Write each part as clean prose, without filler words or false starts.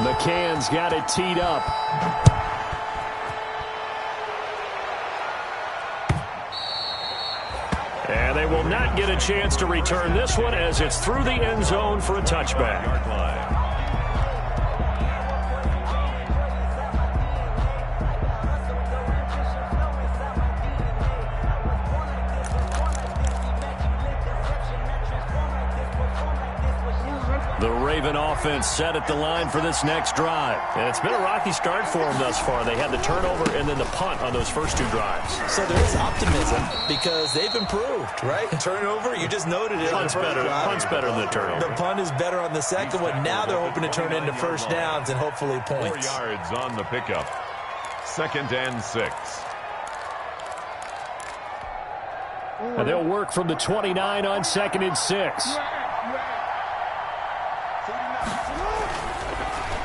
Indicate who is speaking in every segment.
Speaker 1: McCann's got it teed up. And they will not get a chance to return this one as it's through the end zone for a touchback. The Raven offense set at the line for this next drive. And it's been a rocky start for them thus far. They had the turnover and then the punt on those first two drives.
Speaker 2: So there is optimism because they've improved, right? Turnover, you just noted it.
Speaker 1: Punt's better than the turnover.
Speaker 2: The punt is better on the second one. Now they're hoping to turn into first downs and hopefully points.
Speaker 3: 4 yards on the pickup. 2nd and 6.
Speaker 1: And they'll work from the 29 on 2nd and 6.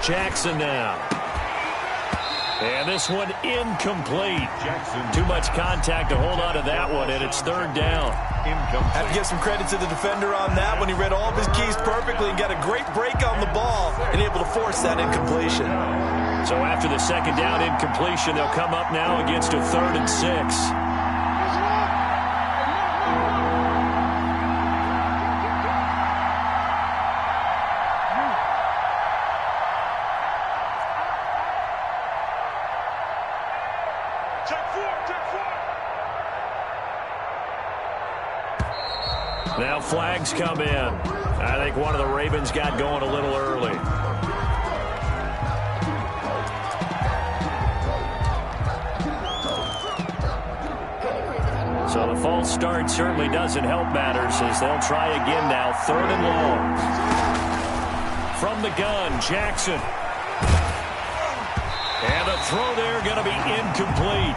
Speaker 1: Jackson now. And this one incomplete. Too much contact to hold on to that one, and it's 3rd down.
Speaker 2: Have to give some credit to the defender on that when he read all of his keys perfectly and got a great break on the ball and able to force that incompletion.
Speaker 1: So after the 2nd down incompletion, they'll come up now against a 3rd and 6. Now flags come in. I think one of the Ravens got going a little early. So the false start certainly doesn't help matters as they'll try again now. 3rd and long. From the gun, Jackson. And the throw there going to be incomplete.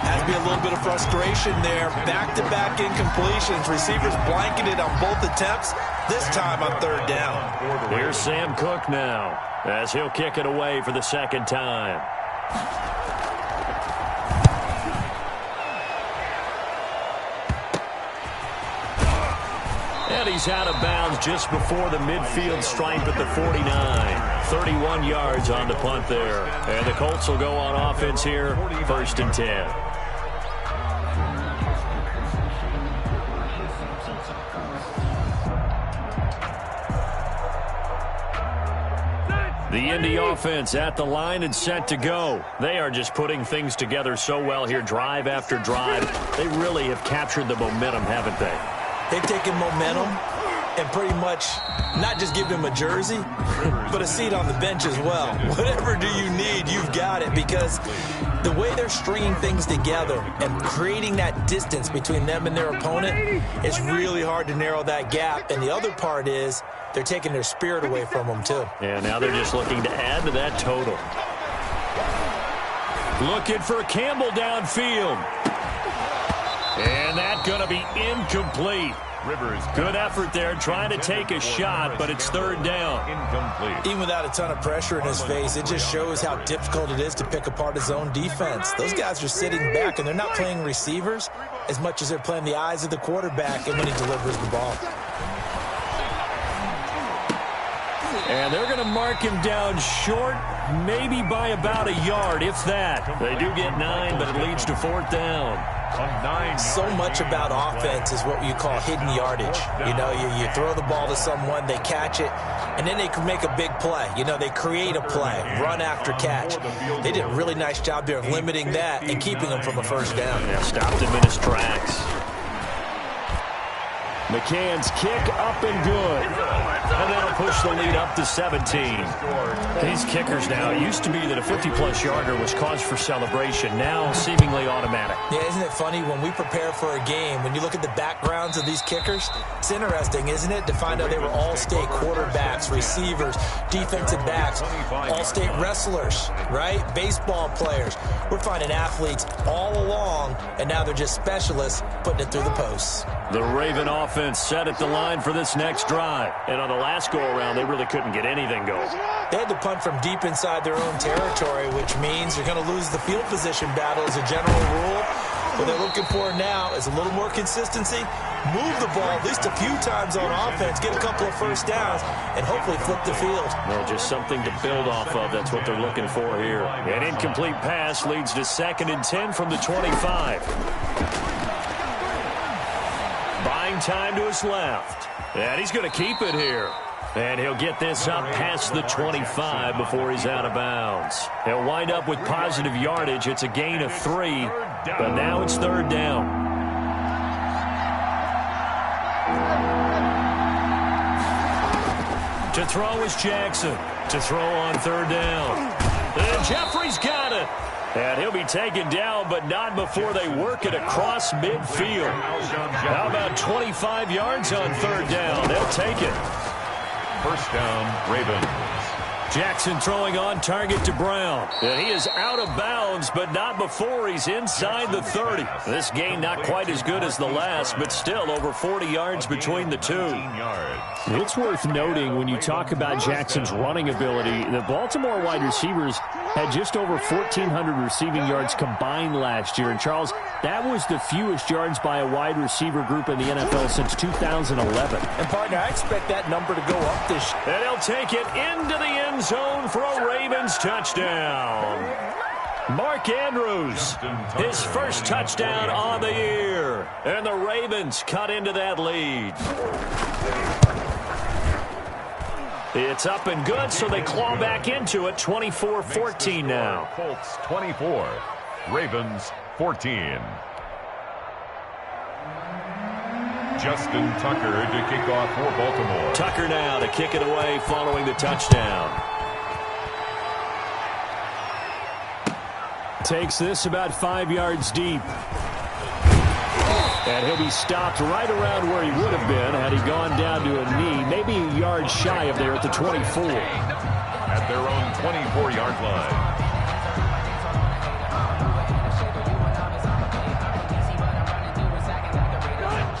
Speaker 2: Has to be a little bit of frustration there. Back-to-back incompletions. Receivers blanketed on both attempts. This time on 3rd down.
Speaker 1: Here's Sam Cook now as he'll kick it away for the 2nd time. And he's out of bounds just before the midfield stripe at the 49. 31 yards on the punt there. And the Colts will go on offense here, 1st and 10. The Indy offense at the line and set to go. They are just putting things together so well here, drive after drive. They really have captured the momentum, haven't they?
Speaker 2: They've taken momentum and pretty much not just give him a jersey, but a seat on the bench as well. Whatever do you need, you've got it, because the way they're stringing things together and creating that distance between them and their opponent, it's really hard to narrow that gap. And the other part is they're taking their spirit away from them, too.
Speaker 1: Yeah, now they're just looking to add to that total. Looking for Campbell downfield. And that's going to be incomplete. Good effort there, trying to take a shot, but it's 3rd down.
Speaker 3: Incomplete.
Speaker 2: Even without a ton of pressure in his face, it just shows how difficult it is to pick apart his own defense. Those guys are sitting back, and they're not playing receivers as much as they're playing the eyes of the quarterback and when he delivers the ball.
Speaker 1: And they're going to mark him down short, maybe by about a yard, if that. They do get 9, but it leads to 4th down.
Speaker 2: So much about offense is what you call hidden yardage. You know, you throw the ball to someone, they catch it, and then they can make a big play. You know, they create a play, run after catch. They did a really nice job there of limiting that and keeping him from a 1st down.
Speaker 1: Yeah, stopped him in his tracks. McCann's kick up and good. And that'll push the lead up to 17. These kickers now, it used to be that a 50-plus yarder was cause for celebration. Now seemingly automatic.
Speaker 2: Yeah, isn't it funny when we prepare for a game, when you look at the backgrounds of these kickers, it's interesting, isn't it, to find out they were all-state quarterbacks, receivers, defensive backs, all-state wrestlers, right? Baseball players. We're finding athletes all along, and now they're just specialists putting it through the posts.
Speaker 1: The Raven offense set at the line for this next drive. And on the last go-around, they really couldn't get anything going.
Speaker 2: They had to punt from deep inside their own territory, which means you're going to lose the field position battle as a general rule. What they're looking for now is a little more consistency, move the ball at least a few times on offense, get a couple of first downs, and hopefully flip the field.
Speaker 1: Well, just something to build off of. That's what they're looking for here. An incomplete pass leads to 2nd and 10 from the 25. Buying time to his left. And he's going to keep it here. And he'll get this up past the 25 before he's out of bounds. He'll wind up with positive yardage. It's a gain of 3, but now it's 3rd down. To throw is Jackson. To throw on 3rd down. And Jeffrey's got it. And he'll be taken down, but not before they work it across midfield. How about 25 yards on 3rd down? They'll take it.
Speaker 3: 1st down, Ravens.
Speaker 1: Jackson throwing on target to Brown. And he is out of bounds, but not before he's inside the 30. This gain not quite as good as the last, but still over 40 yards between the two. It's worth noting when you talk about Jackson's running ability, the Baltimore wide receivers had just over 1,400 receiving yards combined last year. And, Charles, that was the fewest yards by a wide receiver group in the NFL since 2011.
Speaker 2: And, partner, I expect that number to go up this year.
Speaker 1: And he'll take it into the end zone for a Ravens touchdown. Mark Andrews, his first touchdown on the year. And the Ravens cut into that lead. It's up and good, so they claw back into it. 24-14 now.
Speaker 3: Colts 24, Ravens 14. Justin Tucker to kick off for Baltimore.
Speaker 1: Tucker now to kick it away following the touchdown. Takes this about 5 yards deep. And he'll be stopped right around where he would have been had he gone down to a knee, maybe a yard shy of there at the 24.
Speaker 3: At their own 24-yard line.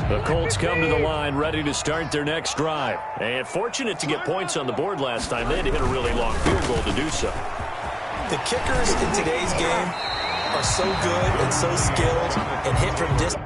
Speaker 1: The Colts come to the line ready to start their next drive. And fortunate to get points on the board last time. They had to hit a really long field goal to do so.
Speaker 2: The kickers in today's game are so good and so skilled and hit from distance.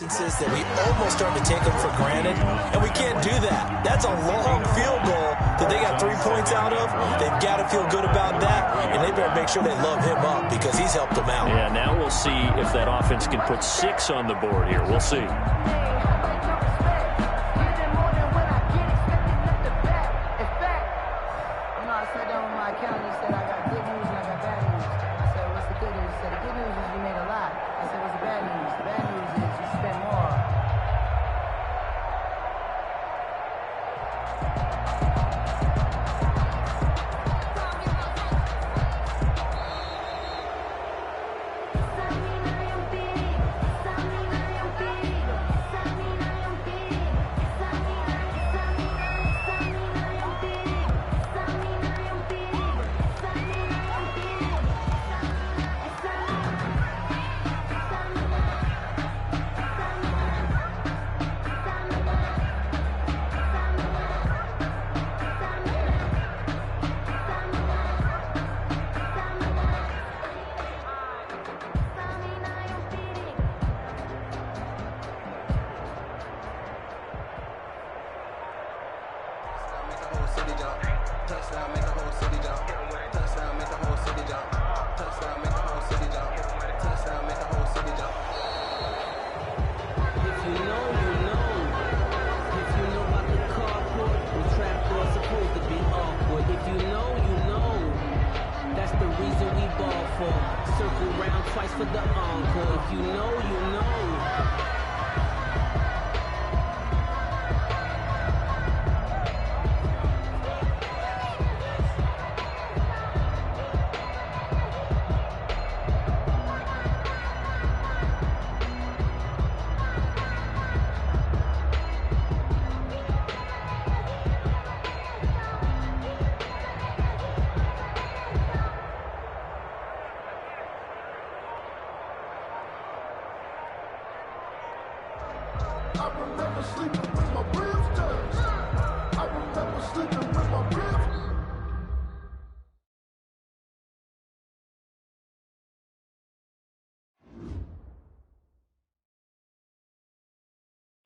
Speaker 2: instances that we almost start to take them for granted, and we can't do that. That's a long field goal that they got 3 points out of. They've got to feel good about that, and they better make sure they love him up because he's helped them out.
Speaker 1: Yeah, now we'll see if that offense can put 6 on the board here. We'll see.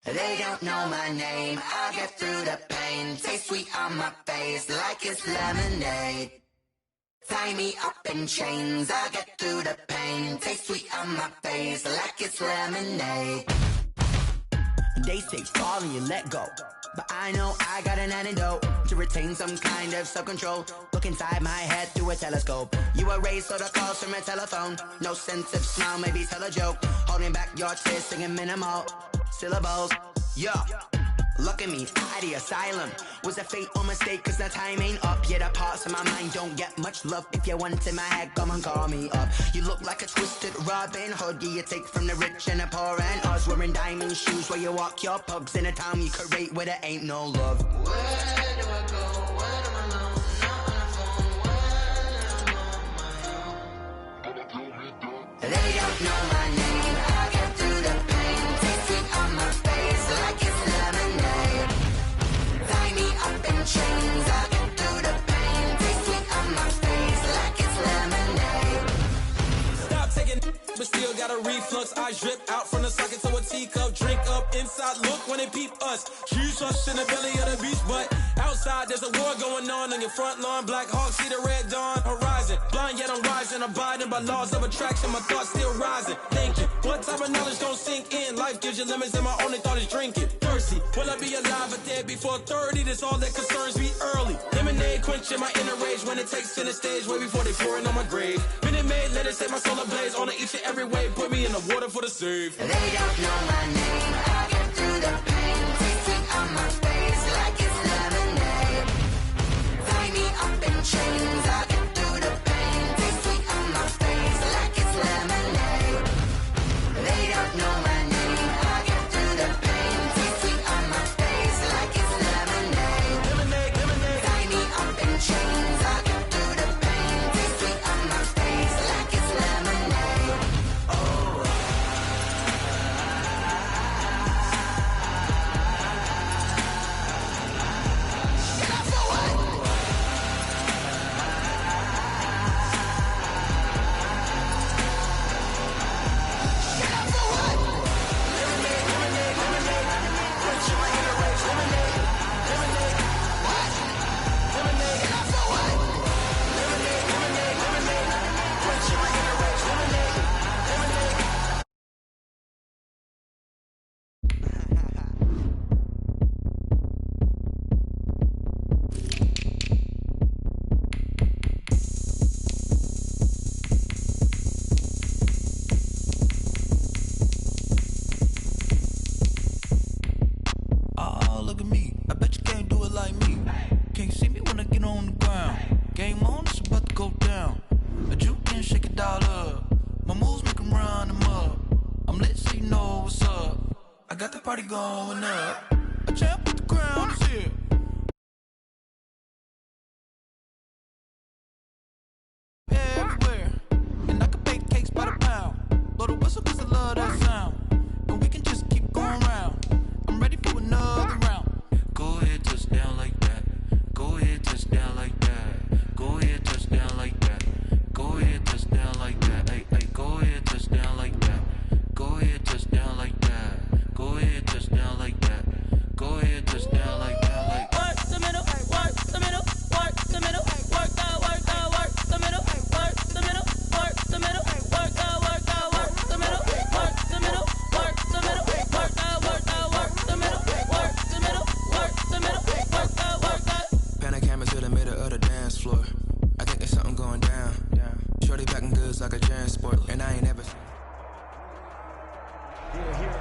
Speaker 4: They don't know my name, I'll get through the pain. Taste sweet on my face like it's lemonade. Tie me up in chains, I'll get through the pain. Taste sweet on my face like it's lemonade. They say fall and you let go, but I know I got an antidote to retain some kind of self-control. Look inside my head through a telescope. You erase all the calls from a telephone. No sense of smile, maybe tell a joke. Holding back your tears, singing minimal syllables. Yeah, look at me, at the asylum. Was a fate or mistake, cause the time ain't up. Yet the parts of my mind don't get much love. If you want in my head, come and call me up. You look like a twisted Robin Hood. Yeah, you take from the rich and the poor and us. Wearing diamond shoes where you walk your pugs in a town you could rate where there ain't no love. Where do I go? Where am I alone? Not on the phone. Where am I on my own? They don't know my name. I get through the pain. Taste sweet on my face like it's lemonade. Tie me up in chains. I get through the pain. Taste sweet on my face like it's lemonade.
Speaker 2: Stop taking, but still got a reflux. I drip out from the socket to a teacup. Drink up inside, look when they peep us. Choose us in the belly of the beach, but outside there's a war going on your front lawn. Black Hawk see the red dawn horizon. Blind yet I'm rising, abiding by laws of attraction. My thoughts still rising. Thinking, what type of knowledge don't sink in? Life gives you limits and my only thought is drinking. Thirsty, will I be alive or dead before 30? That's all that concerns me early. Lemonade quenching my inner rage when it takes center stage way before they pour it on my grave. Minute Maid, let it set my soul ablaze on each and every way. Put me in the water for the save.
Speaker 4: They don't know my name. I get through the pain. Taste sweet on my face like it's lemonade. Tie me up in chains. I get through the pain. Taste sweet on my face like it's lemonade. They don't know my name. I get through the pain. Taste sweet on my face like it's lemonade.
Speaker 2: Lemonade, lemonade.
Speaker 4: Tie me up in chains. I get through the pain. Taste sweet on my face like it's lemonade.
Speaker 5: going up. A champ with the crown is here. Everywhere. And I can bake cakes by the pound. Blow the whistle 'cause I love that sound. And we can just keep going round. I'm ready for another round. Go ahead, touchdown like that. Go ahead, touchdown like that. Go ahead, touchdown like that. Go ahead, touchdown like that. Hey, hey, go ahead, touchdown like that. Go ahead, touchdown like that. Go ahead, touchdown like that. Go ahead, touchdown like that. Like work the middle, work the middle, work the middle, work out, work the middle, work the middle, work the middle, work out, work the middle, work the middle, work the middle, work out, work the middle, work the middle, work the middle, work out. Pan a camera to the middle of the dance floor. I think there's something going down. Shorty packing goods like a transport, and I ain't ever.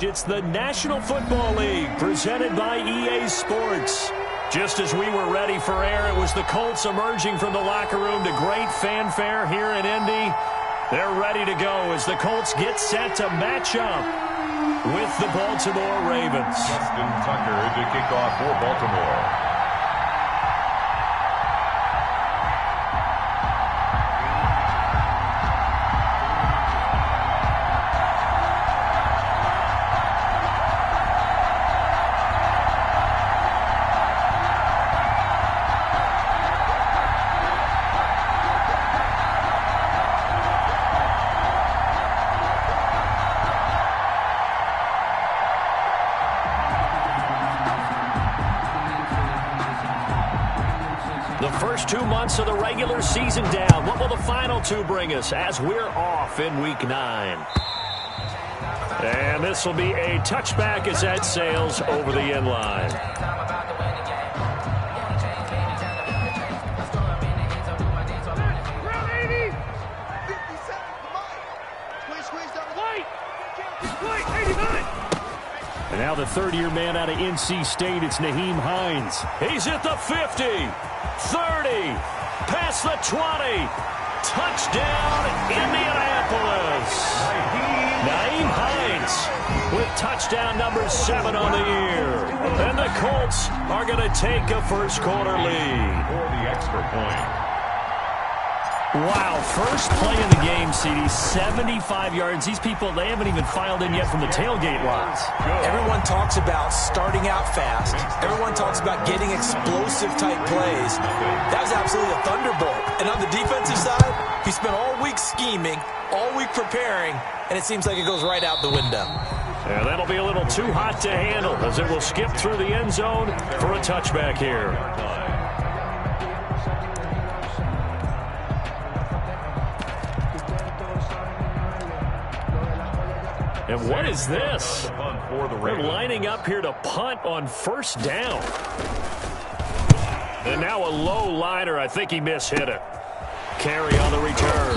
Speaker 1: It's the National Football League presented by EA Sports. Just as we were ready for air, it was the Colts emerging from the locker room to great fanfare here in Indy. They're ready to go as the Colts get set to match up with the Baltimore Ravens.
Speaker 3: Justin Tucker to kick off for Baltimore.
Speaker 1: The first 2 months of the regular season down. What will the final two bring us as we're off in Week 9? And this will be a touchback as that sails over the end line. And now the third-year man out of NC State, it's Nyheim Hines. He's at the 50, 30, past the 20. Touchdown, Indianapolis. Nyheim Hines with touchdown number 7 on the year. And the Colts are going to take a first-quarter lead.
Speaker 3: For the extra point.
Speaker 1: Wow, first play of the game, CD, 75 yards. These people, they haven't even filed in yet from the tailgate lines.
Speaker 2: Everyone talks about starting out fast. Everyone talks about getting explosive-type plays. That was absolutely a thunderbolt. And on the defensive side, he spent all week scheming, all week preparing, and it seems like it goes right out the window.
Speaker 1: Yeah, that'll be a little too hot to handle as it will skip through the end zone for a touchback here. And what is this? They're lining up here to punt on first down. And now a low liner. I think he mishit it. Carry on the return.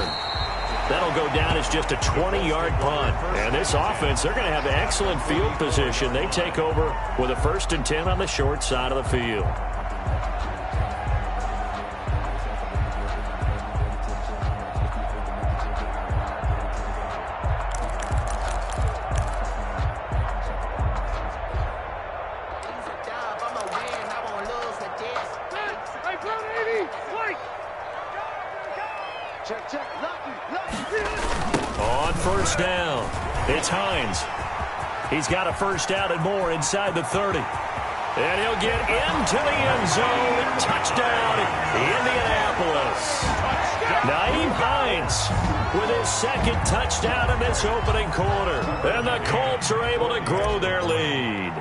Speaker 1: That'll go down as just a 20-yard punt. And this offense, they're going to have excellent field position. They take over with a 1st and 10 on the short side of the field. On first down, it's Hines. He's got a first down and more inside the 30. And he'll get into the end zone. Touchdown, Indianapolis. Nyheim Hines with his 2nd touchdown in this opening quarter. And the Colts are able to grow their lead.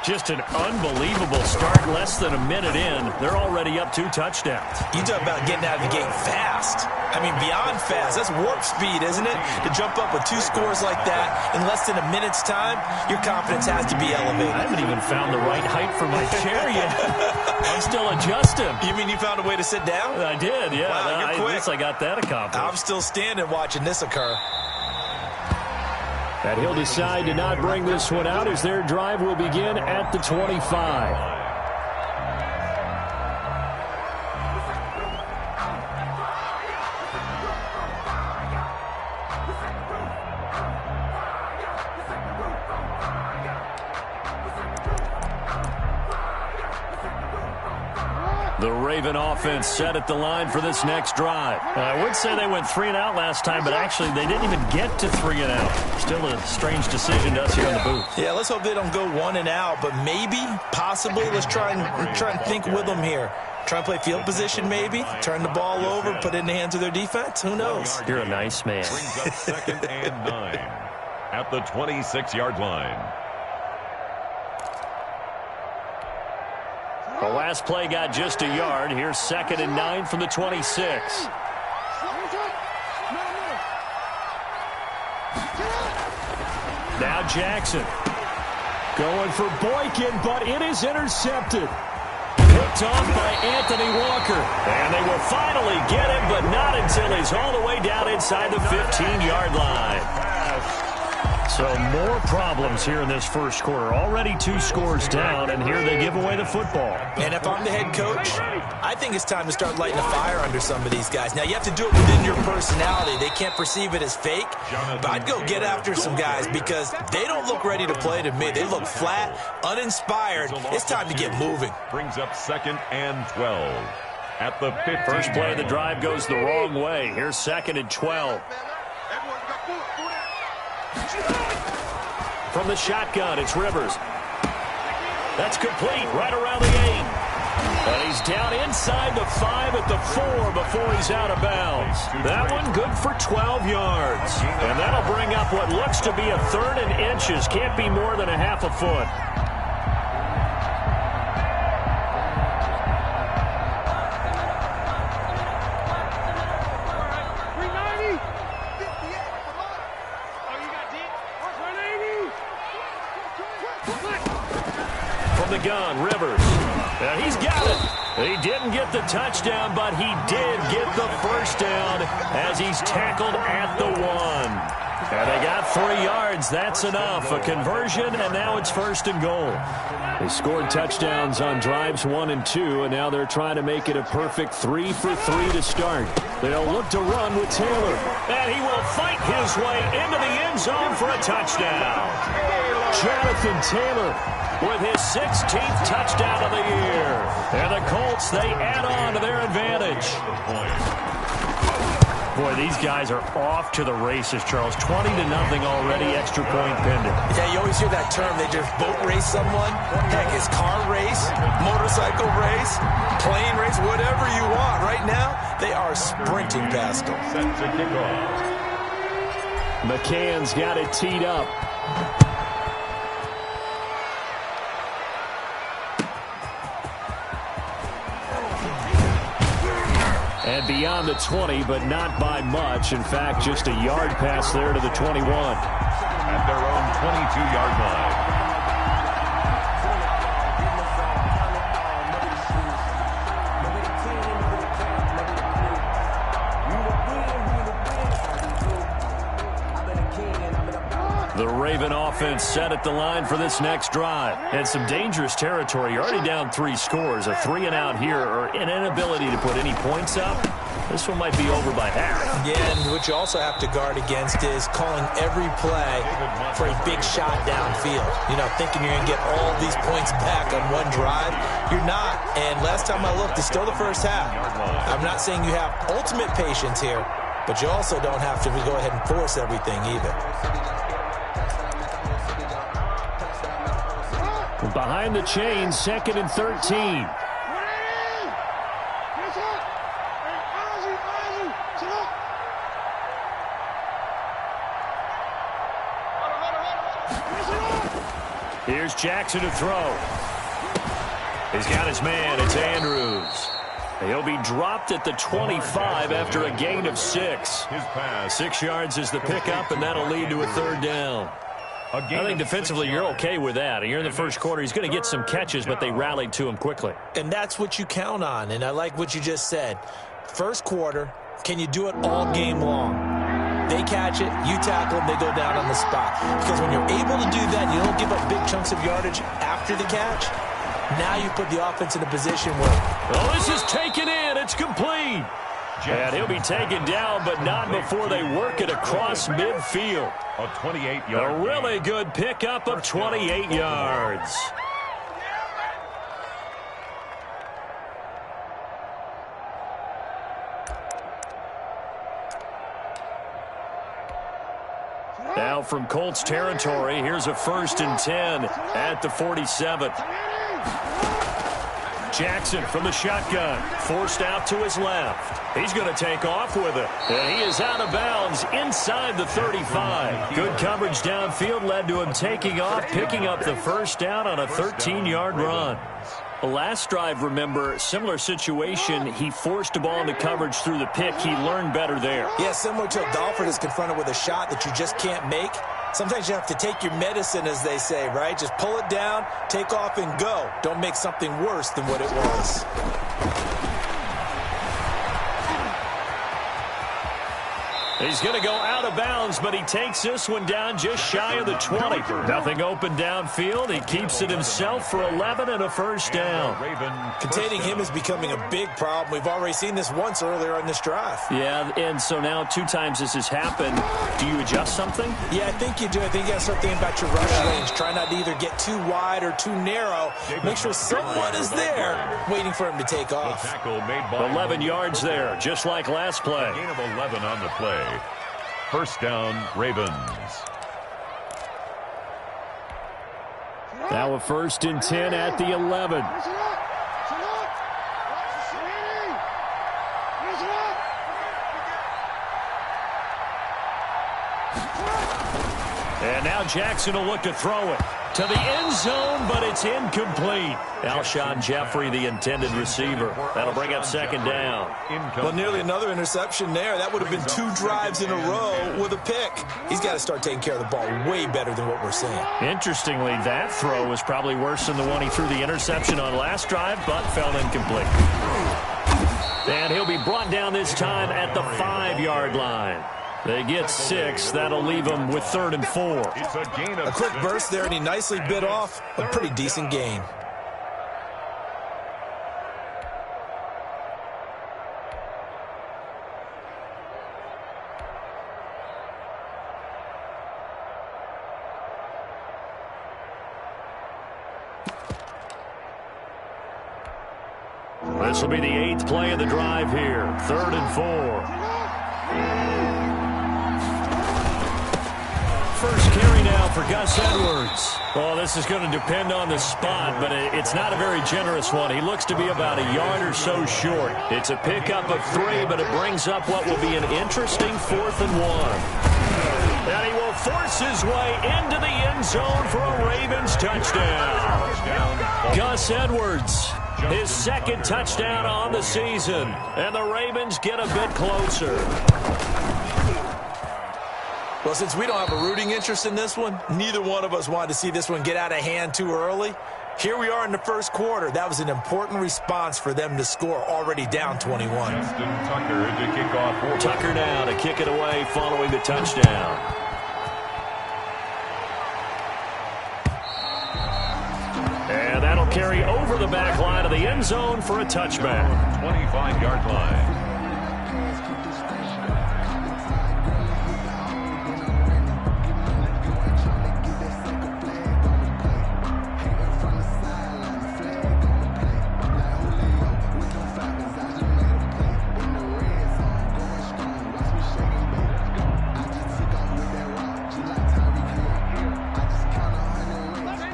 Speaker 1: Just an unbelievable start. Less than a minute in, they're already up 2 touchdowns.
Speaker 2: You talk about getting out of the gate fast. I mean, beyond fast. That's warp speed, isn't it? To jump up with 2 scores like that in less than a minute's time, your confidence has to be elevated.
Speaker 1: I haven't even found the right height for my chair yet. I'm still adjusting.
Speaker 2: You mean you found a way to sit down?
Speaker 1: I did, yeah.
Speaker 2: Wow, you're quick.
Speaker 1: At least I got that accomplished.
Speaker 2: I'm still standing watching this occur.
Speaker 1: And he'll decide to not bring this one out as their drive will begin at the 25. The Raven offense set at the line for this next drive. I would say they went 3 and out last time, but actually they didn't even get to 3 and out. Still a strange decision to us here in the booth.
Speaker 2: Yeah, let's hope they don't go 1 and out, but maybe, possibly, let's try and think with them here. Try and play field position maybe, turn the ball over, put it in the hands of their defense. Who knows?
Speaker 1: You're a nice man.
Speaker 3: Brings up 2nd and 9 at the 26-yard line.
Speaker 1: The last play got just a yard. Here's 2nd and 9 from the 26. Now Jackson going for Boykin, but it is intercepted. Picked off by Anthony Walker. And they will finally get him, but not until he's all the way down inside the 15-yard line. So more problems here in this first quarter. Already 2 scores down, and here they give away the football.
Speaker 2: And if I'm the head coach, I think it's time to start lighting a fire under some of these guys. Now, you have to do it within your personality. They can't perceive it as fake, but I'd go get after some guys because they don't look ready to play to me. They look flat, uninspired. It's time to get moving.
Speaker 3: Brings up 2nd and 12 at the 15.
Speaker 1: First play of the drive goes the wrong way. Here's 2nd and 12. From the shotgun, it's Rivers. That's complete right around the 8. And he's down inside the 5 at the 4 before he's out of bounds. That one good for 12 yards. And that'll bring up what looks to be a 3rd and inches. Can't be more than a half a foot. The gun, Rivers. And he's got it. He didn't get the touchdown, but he did get the first down as he's tackled at the 1. And they got 3 yards. That's enough. A conversion, and now it's 1st and goal. They scored touchdowns on drives 1 and 2, and now they're trying to make it a perfect 3 for 3 to start. They'll look to run with Taylor. And he will fight his way into the end zone for a touchdown. Jonathan Taylor with his 16th touchdown of the year. And the Colts, they add on to their advantage. Boy, these guys are off to the races, Charles. 20-0 already, extra point pending.
Speaker 2: Yeah, you always hear that term. They just boat race someone. Heck, it's car race, motorcycle race, plane race, whatever you want. Right now, they are sprinting past them.
Speaker 3: Set to kick off.
Speaker 1: McCann's got it teed up. And beyond the 20, but not by much. In fact, just a yard pass there to the 21.
Speaker 3: At their own 22-yard line.
Speaker 1: The Raven offense set at the line for this next drive. And some dangerous territory. You're already down 3 scores. A 3 and out here, or an inability to put any points up. This one might be over by half.
Speaker 2: Yeah, and what you also have to guard against is calling every play for a big shot downfield. You know, thinking you're going to get all these points back on one drive. You're not. And last time I looked, it's still the first half. I'm not saying you have ultimate patience here, but you also don't have to go ahead and force everything either.
Speaker 1: Behind the chains, 2nd and 13. Here's Jackson to throw. He's got his man. It's Andrews. He'll be dropped at the 25 after a gain of 6. 6 yards is the pickup, and that'll lead to a 3rd down. I think defensively you're okay with that. You're in the first quarter. He's going to get some catches, but they rallied to him quickly.
Speaker 2: And that's what you count on, and I like what you just said. First quarter, can you do it all game long? They catch it, you tackle them, they go down on the spot. Because when you're able to do that, you don't give up big chunks of yardage after the catch. Now you put the offense in a position where...
Speaker 1: Oh, this is taken in. It's complete. And he'll be taken down, but not before they work it across midfield.
Speaker 3: A 28-yard.
Speaker 1: A really good pickup of 28 yards. Now from Colts territory, here's a 1st and 10 at the 47. Jackson from the shotgun, forced out to his left. He's going to take off with it. And he is out of bounds inside the 35. Good coverage downfield led to him taking off, picking up the 1st down on a 13-yard run. The last drive, remember, similar situation. He forced a ball into coverage through the pick. He learned better there.
Speaker 2: Yeah, similar to a golfer that's confronted with a shot that you just can't make. Sometimes you have to take your medicine, as they say, right? Just pull it down, take off, and go. Don't make something worse than what it was.
Speaker 1: He's going to go out of bounds, but he takes this one down just shy of the 20. Nothing open downfield. He keeps it himself for 11 and a 1st down.
Speaker 2: Containing him is becoming a big problem. We've already seen this once earlier on this drive.
Speaker 1: Yeah, and so now 2 times this has happened. Do you adjust something?
Speaker 2: Yeah, I think you do. I think you got to start thinking about your rush range. Try not to either get too wide or too narrow. Make sure someone is there waiting for him to take off.
Speaker 1: 11 yards there, just like last play.
Speaker 3: Gain of 11 on the play. 1st down, Ravens.
Speaker 1: Now a 1st and 10 at the 11. And now Jackson will look to throw it to the end zone, but it's incomplete. Alshon Jeffrey, the intended receiver. That'll bring up 2nd down.
Speaker 2: Well, nearly another interception there. That would have been 2 drives in a row with a pick. He's got to start taking care of the ball way better than what we're seeing.
Speaker 1: Interestingly, that throw was probably worse than the one he threw the interception on last drive, but fell incomplete. And he'll be brought down this time at the 5-yard line. They get 6. That'll leave them with 3rd and 4.
Speaker 2: A quick burst there, and he nicely bit off a pretty decent gain.
Speaker 1: This will be the 8th play of the drive here. 3rd and 4. First carry now for Gus Edwards. Well, this is going to depend on the spot, but it's not a very generous one. He looks to be about a yard or so short. It's a pickup of 3, but it brings up what will be an interesting 4th and 1. And he will force his way into the end zone for a Ravens touchdown. Gus Edwards, his 2nd touchdown on the season. And the Ravens get a bit closer.
Speaker 2: Well, since we don't have a rooting interest in this one, neither one of us wanted to see this one get out of hand too early. Here we are in the 1st quarter. That was an important response for them to score, already down 21.
Speaker 3: Justin Tucker to kick off.
Speaker 1: Tucker now to kick it away following the touchdown. And that'll carry over the back line of the end zone for a touchback.
Speaker 3: 25-yard line.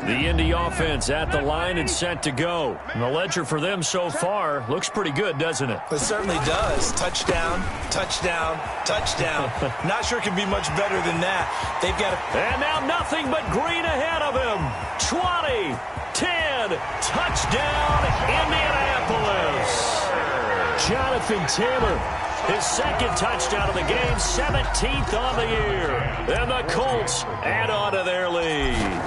Speaker 1: The Indy offense at the line and set to go. And the ledger for them so far looks pretty good, doesn't it?
Speaker 2: It certainly does. Touchdown, touchdown, touchdown. Not sure it can be much better than that. They've got to...
Speaker 1: And now nothing but green ahead of him. 20, 10, touchdown, Indianapolis. Jonathan Taylor, his 2nd touchdown of the game, 17th on the year. And the Colts add on to their lead.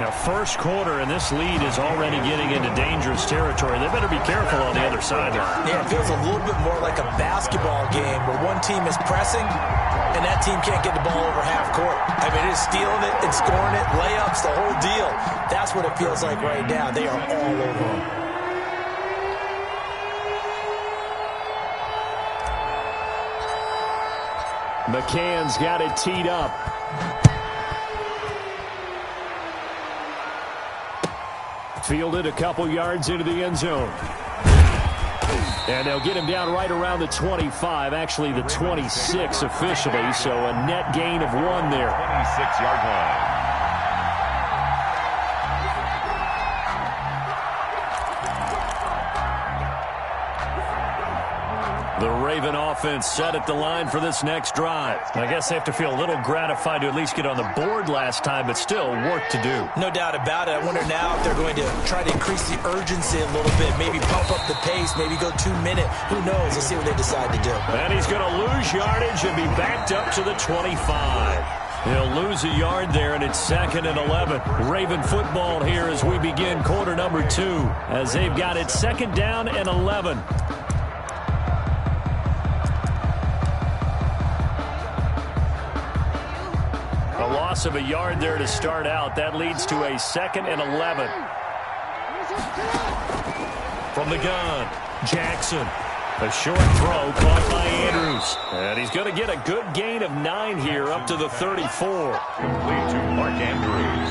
Speaker 1: Now, 1st quarter, and this lead is already getting into dangerous territory. They better be careful on the other sideline.
Speaker 2: Yeah, it feels a little bit more like a basketball game where one team is pressing and that team can't get the ball over half court. I mean, it is stealing it and scoring it, layups, the whole deal. That's what it feels like right now. They are all over them.
Speaker 1: McCann's got it teed up. Fielded a couple yards into the end zone. And they'll get him down right around the 25, actually the 26 officially, so a net gain of 1 there.
Speaker 3: 26-yard line.
Speaker 1: The Raven offense set at the line for this next drive. I guess they have to feel a little gratified to at least get on the board last time, but still work to do.
Speaker 2: No doubt about it. I wonder now if they're going to try to increase the urgency a little bit, maybe pump up the pace, maybe go 2-minute. Who knows? Let's see what they decide to do.
Speaker 1: And he's going to lose yardage and be backed up to the 25. He'll lose a yard there, and it's 2nd and 11. Raven football here as we begin quarter number 2, as they've got it 2nd down and 11. Loss of a yard there to start out. That leads to a 2nd and 11. From the gun, Jackson. A short throw caught by Andrews. And he's going to get a good gain of 9 here up to the 34.
Speaker 3: Complete to Mark Andrews.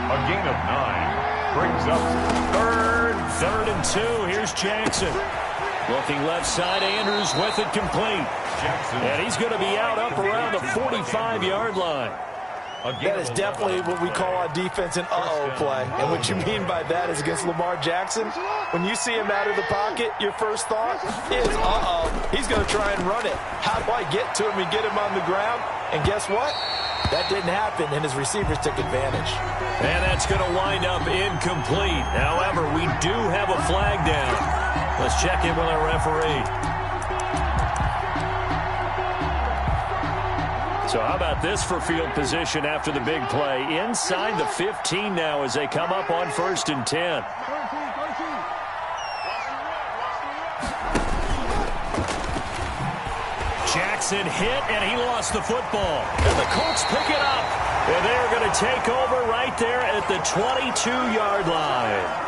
Speaker 3: A gain of 9 brings up
Speaker 1: 3rd and 2. Here's Jackson. Looking left side, Andrews with it complete.
Speaker 3: Jackson.
Speaker 1: And he's going to be out up around the 45-yard line.
Speaker 2: That is definitely what we call on defense an uh-oh play. And what you mean by that is against Lamar Jackson, when you see him out of the pocket, your first thought is, uh-oh, he's going to try and run it. How do I get to him and get him on the ground? And guess what? That didn't happen, and his receivers took advantage.
Speaker 1: And that's going to wind up incomplete. However, we do have a flag down. Let's check in with our referee. So how about this for field position after the big play? Inside the 15 now as they come up on 1st and 10. Jackson hit, and he lost the football. And the Colts pick it up. And they're going to take over right there at the 22-yard line.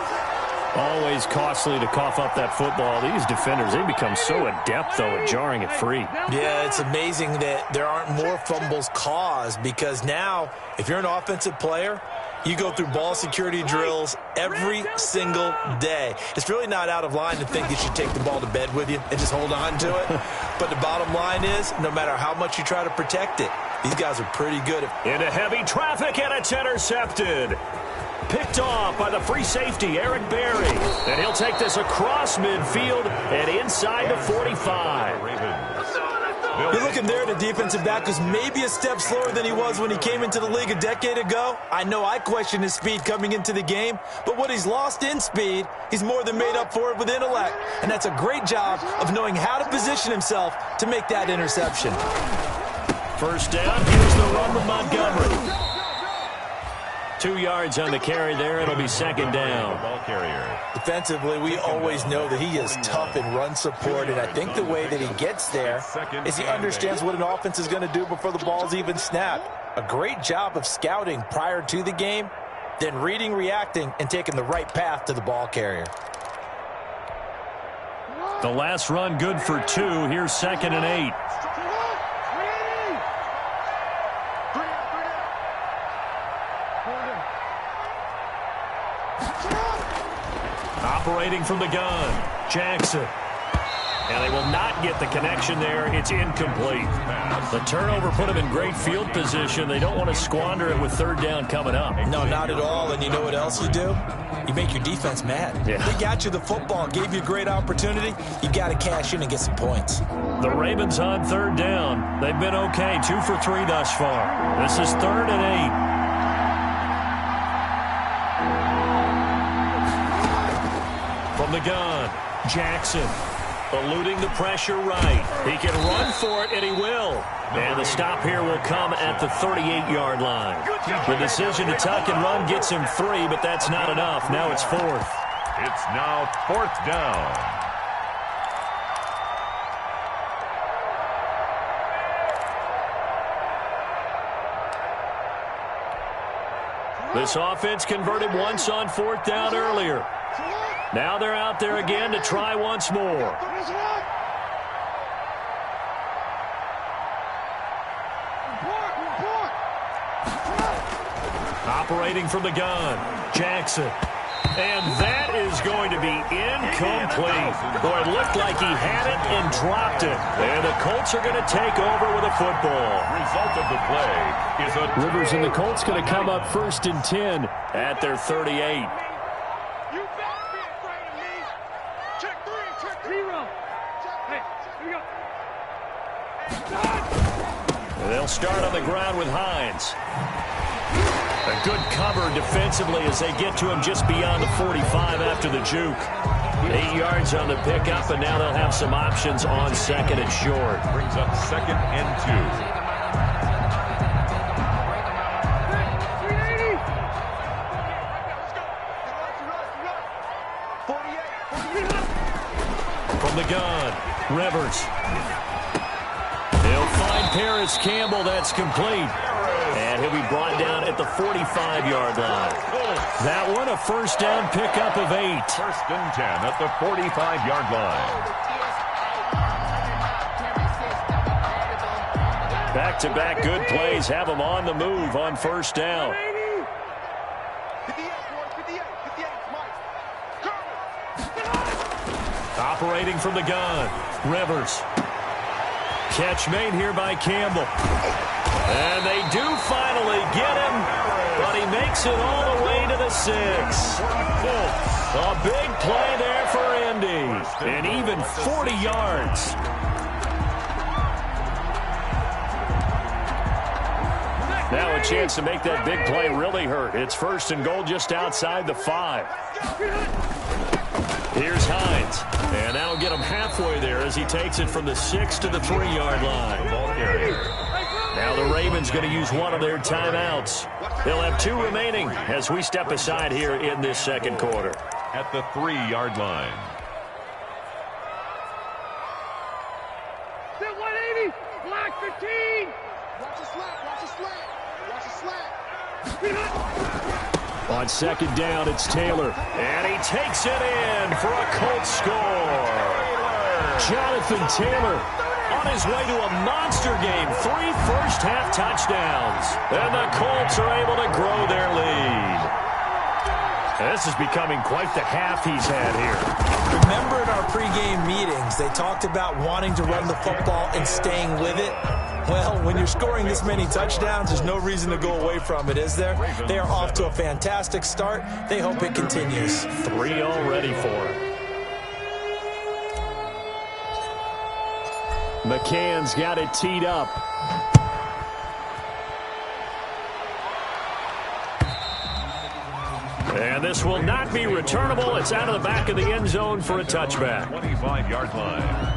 Speaker 1: Always costly to cough up that football. These defenders, they become so adept, though, at jarring it free.
Speaker 2: Yeah, it's amazing that there aren't more fumbles caused, because now, if you're an offensive player, you go through ball security drills every single day. It's really not out of line to think you should take the ball to bed with you and just hold on to it. But the bottom line is, no matter how much you try to protect it, these guys are pretty good at
Speaker 1: into heavy traffic, and it's intercepted. Picked off by the free safety, Eric Berry. And he'll take this across midfield and inside the 45.
Speaker 2: You're looking there at a defensive back who's maybe a step slower than he was when he came into the league a decade ago. I know I questioned his speed coming into the game, but what he's lost in speed, he's more than made up for it with intellect. And that's a great job of knowing how to position himself to make that interception.
Speaker 1: 1st down, here's the run with Montgomery. 2 yards on the carry there. It'll be 2nd down.
Speaker 3: Ball carrier.
Speaker 2: Defensively, we always know that he is tough in run support, and I think the way that he gets there is he understands what an offense is going to do before the ball's even snapped. A great job of scouting prior to the game, then reading, reacting, and taking the right path to the ball carrier.
Speaker 1: The last run good for 2. Here's 2nd and 8. Operating from the gun, Jackson. And they will not get the connection there. It's incomplete. The turnover put them in great field position. They don't want to squander it with 3rd down coming up.
Speaker 2: No, not at all. And you know what else you do? You make your defense mad.
Speaker 1: Yeah.
Speaker 2: They got you the football, gave you a great opportunity. You got to cash in and get some points.
Speaker 1: The Ravens on 3rd down. They've been okay, 2 for 3 thus far. This is 3rd and 8. From the gun, Jackson eluding the pressure right. He can run for it, and he will. And the stop here will come at the 38-yard line. The decision to tuck and run gets him 3, but that's not enough. Now it's 4th.
Speaker 3: It's now 4th down.
Speaker 1: This offense converted once on 4th down earlier. Now they're out there again to try once more. Operating from the gun, Jackson. And that is going to be Incomplete. Boy, it looked like he had it and dropped it. And the Colts are going to take over with a football.
Speaker 3: Result of the play is a...
Speaker 1: Rivers and the Colts going to come up 1st and 10 at their 38. They'll start on the ground with Hines. A good cover defensively as they get to him just beyond the 45 after the juke. 8 yards on the pickup, and now they'll have some options on 2nd and short.
Speaker 3: Brings up 2nd and 2.
Speaker 1: From the gun, Rivers. He'll find Paris Campbell. That's complete. And he'll be brought down at the 45-yard line. That one, a 1st down pickup of 8.
Speaker 3: 1st and 10 at the 45-yard line.
Speaker 1: Back-to-back good plays have them on the move on 1st down. Operating from the gun, Rivers. Catch made here by Campbell. And they do finally get him, but he makes it all the way to the 6. A big play there for Indy, and even 40 yards. Now a chance to make that big play really hurt. It's 1st and goal just outside the 5. Here's Hines, and that'll get him halfway there as he takes it from the 6 to the 3-yard line. Now the Ravens going to use one of their timeouts. They'll have 2 remaining as we step aside here in this 2nd quarter.
Speaker 3: At the 3-yard line.
Speaker 6: Sit 180, block 15. Watch the slant, watch the slant, watch the slant.
Speaker 1: On 2nd down, it's Taylor. And he takes it in for a Colts score. Jonathan Taylor on his way to a monster game. 3 first-half touchdowns. And the Colts are able to grow their lead. This is becoming quite the half he's had here.
Speaker 2: Remember in our pregame meetings, they talked about wanting to run the football and staying with it. Well, when you're scoring this many touchdowns, there's no reason to go away from it, is there? They are off to a fantastic start. They hope it continues.
Speaker 1: 3 already for him. McCann's got it teed up. And this will not be returnable. It's out of the back of the end zone for a touchback.
Speaker 3: 25-yard line.